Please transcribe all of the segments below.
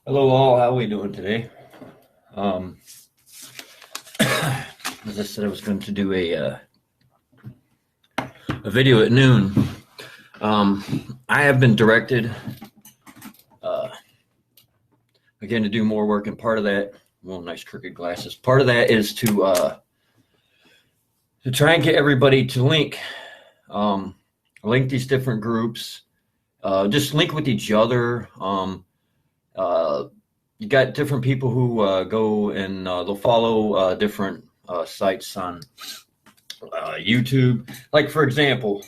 Hello all, how are we doing today? Um, as I said, I was going to do a video at noon. I have been directed uh, again to do more work, and part of that, well, nice crooked glasses. Part of that is to try and get everybody to link these different groups, just link with each other. Uh, you got different people who go and they'll follow different sites on YouTube. Like for example,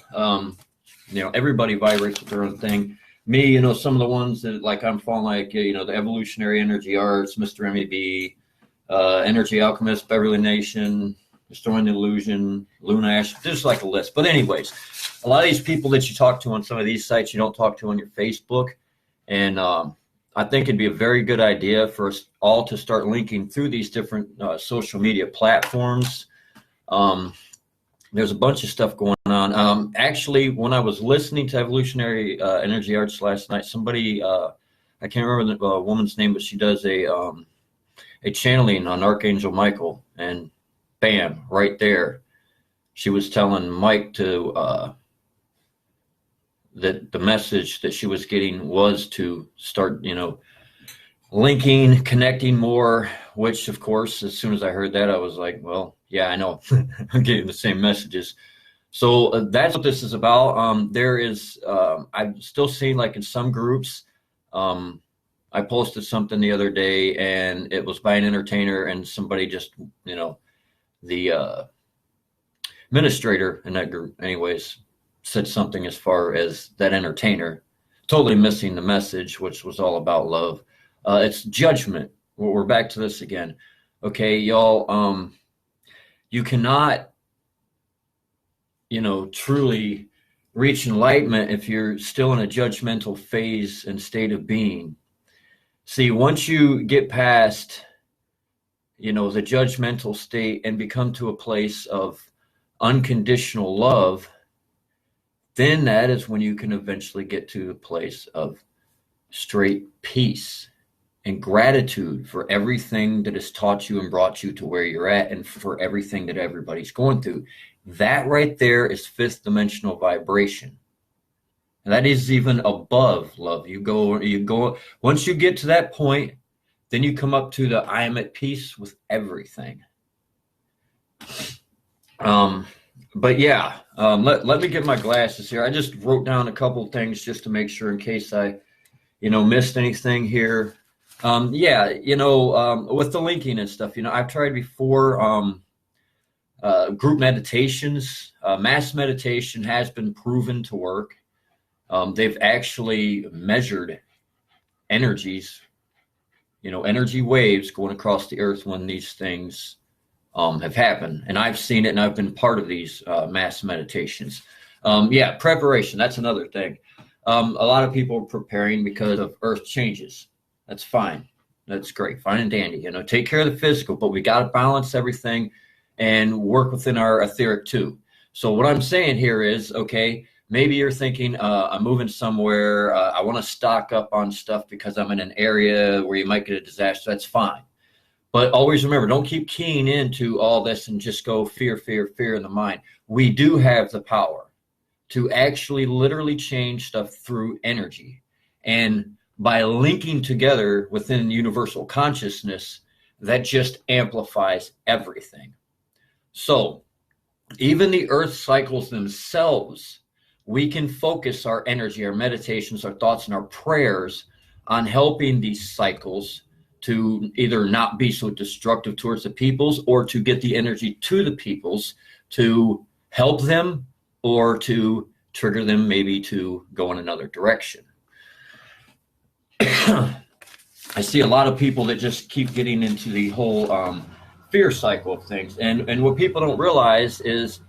everybody vibrates with their own thing. Me, some of the ones that like I'm following, like the Evolutionary Energy Arts, Mr. MEB, Energy Alchemist, Beverly Nation, Destroying the Illusion, Luna Ash. There's like a list. But anyways, a lot of these people that you talk to on some of these sites, you don't talk to on your Facebook, and I think it'd be a very good idea for us all to start linking through these different social media platforms. There's a bunch of stuff going on. Actually, when I was listening to Evolutionary Energy Arts last night, somebody, I can't remember the woman's name, but she does a channeling on Archangel Michael, and bam, right there, she was telling Mike to that the message that she was getting was to start, linking, connecting more, which of course, as soon as I heard that, I was like, well, yeah, I know. I'm getting the same messages. So that's what this is about. There is, I'm still seeing like in some groups, I posted something the other day and it was by an entertainer, and somebody just, the administrator in that group anyways, said something as far as that entertainer totally missing the message, which was all about love. It's judgment. We're back to this again. Okay, y'all, you cannot, truly reach enlightenment if you're still in a judgmental phase and state of being. See, once you get past, the judgmental state and become to a place of unconditional love, then that is when you can eventually get to a place of straight peace and gratitude for everything that has taught you and brought you to where you're at, and for everything that everybody's going through. That right there is fifth dimensional vibration. And that is even above love. You go, once you get to that point, then you come up to the I am at peace with everything. But yeah, let me get my glasses here. I just wrote down a couple things just to make sure in case I, missed anything here. With the linking and stuff, I've tried before, group meditations. Mass meditation has been proven to work. They've actually measured energies, energy waves going across the earth when these things have happened, and I've seen it, and I've been part of these mass meditations. Preparation, that's another thing. A lot of people are preparing because of earth changes. That's fine. That's great. Fine and dandy. Take care of the physical, but we got to balance everything and work within our etheric too. So what I'm saying here is, okay, maybe you're thinking, I'm moving somewhere. I want to stock up on stuff because I'm in an area where you might get a disaster. That's fine. But always remember, don't keep keying into all this and just go fear, fear, fear in the mind. We do have the power to actually literally change stuff through energy. And by linking together within universal consciousness, that just amplifies everything. So even the earth cycles themselves, we can focus our energy, our meditations, our thoughts, and our prayers on helping these cycles to either not be so destructive towards the peoples, or to get the energy to the peoples to help them, or to trigger them maybe to go in another direction. I see a lot of people that just keep getting into the whole fear cycle of things. And what people don't realize is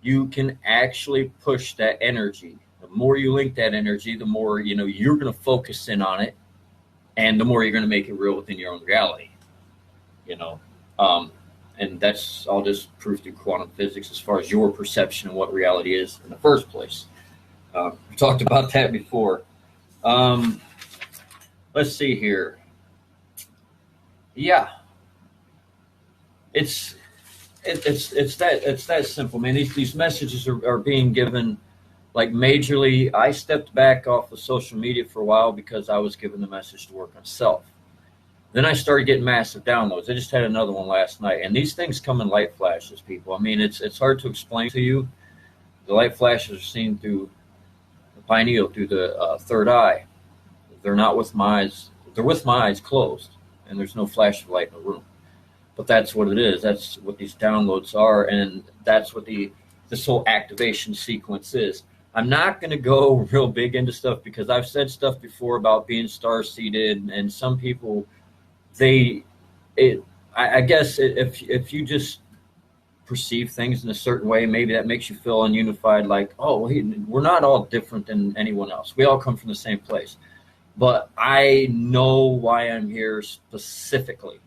you can actually push that energy. The more you link that energy, the more, you're going to focus in on it, and the more you're going to make it real within your own reality, and that's all just proof through quantum physics as far as your perception of what reality is in the first place. We talked about that before. Let's see here. Yeah, it's it's that simple, man. These messages are being given like majorly. I stepped back off of social media for a while because I was given the message to work on self. Then I started getting massive downloads. I just had another one last night, and these things come in light flashes, people. I mean, it's hard to explain to you. The light flashes are seen through the pineal, through the third eye. They're not with my eyes. They're with my eyes closed, and there's no flash of light in the room. But that's what it is. That's what these downloads are, and that's what this whole activation sequence is. I'm not going to go real big into stuff because I've said stuff before about being star seeded, and some people they it I guess if you just perceive things in a certain way, maybe that makes you feel ununified, like, oh, we're not all different than anyone else, we all come from the same place. But I know why I'm here specifically,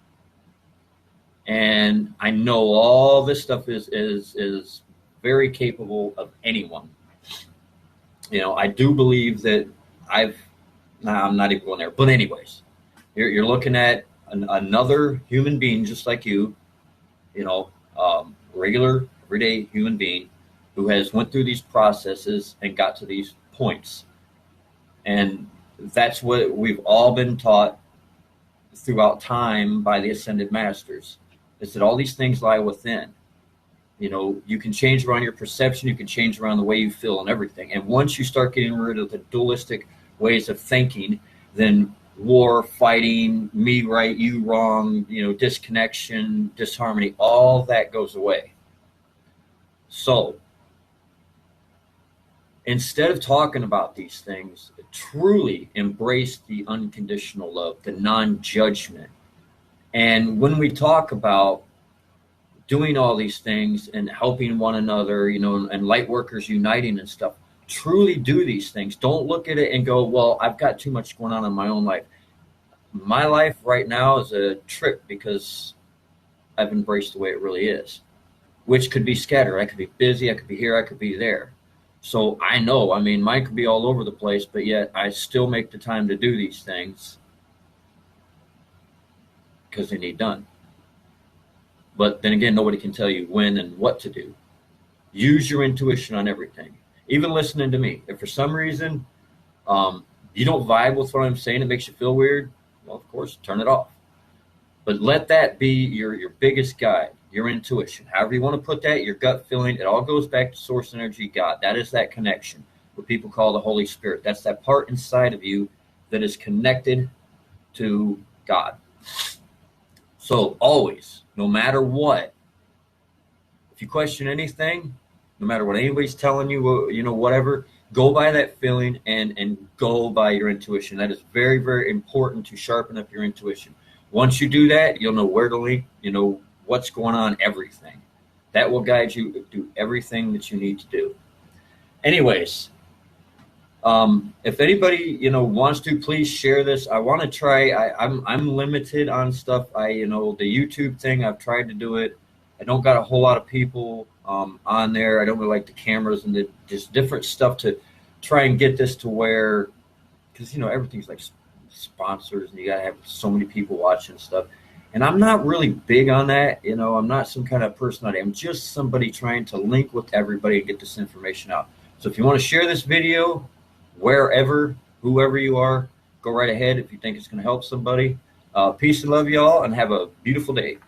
and I know all this stuff is very capable of anyone. I do believe that I've nah, I'm not even going there, but anyways, you're looking at another human being just like you know, regular everyday human being who has went through these processes and got to these points. And that's what we've all been taught throughout time by the ascended masters, is that all these things lie within. You can change around your perception, you can change around the way you feel and everything. And once you start getting rid of the dualistic ways of thinking, then war, fighting, me right, you wrong, disconnection, disharmony, all that goes away. So instead of talking about these things, truly embrace the unconditional love, the non-judgment. And when we talk about doing all these things and helping one another, and light workers uniting and stuff, truly do these things. Don't look at it and go, well, I've got too much going on in my own life. My life right now is a trip because I've embraced the way it really is, which could be scattered. I could be busy, I could be here, I could be there. So I know, mine could be all over the place, but yet I still make the time to do these things because they need done. But then again, nobody can tell you when and what to do. Use your intuition on everything, even listening to me. If for some reason you don't vibe with what I'm saying, it makes you feel weird, well, of course, turn it off. But let that be your biggest guide, your intuition. However you want to put that, your gut feeling, it all goes back to source energy, God. That is that connection, what people call the Holy Spirit. That's that part inside of you that is connected to God. So always, no matter what, if you question anything, no matter what anybody's telling you, whatever, go by that feeling and go by your intuition. That is very, very important to sharpen up your intuition. Once you do that, you'll know where to link, what's going on, everything. That will guide you to do everything that you need to do. Anyways, if anybody, wants to, please share this. I want to try, I'm limited on stuff. The YouTube thing, I've tried to do it. I don't got a whole lot of people on there. I don't really like the cameras and just different stuff to try and get this to where, because, everything's like sponsors and you got to have so many people watching stuff. And I'm not really big on that. I'm not some kind of personality. I'm just somebody trying to link with everybody and get this information out. So if you want to share this video, wherever, whoever you are, go right ahead if you think it's going to help somebody. Peace and love, y'all, and have a beautiful day.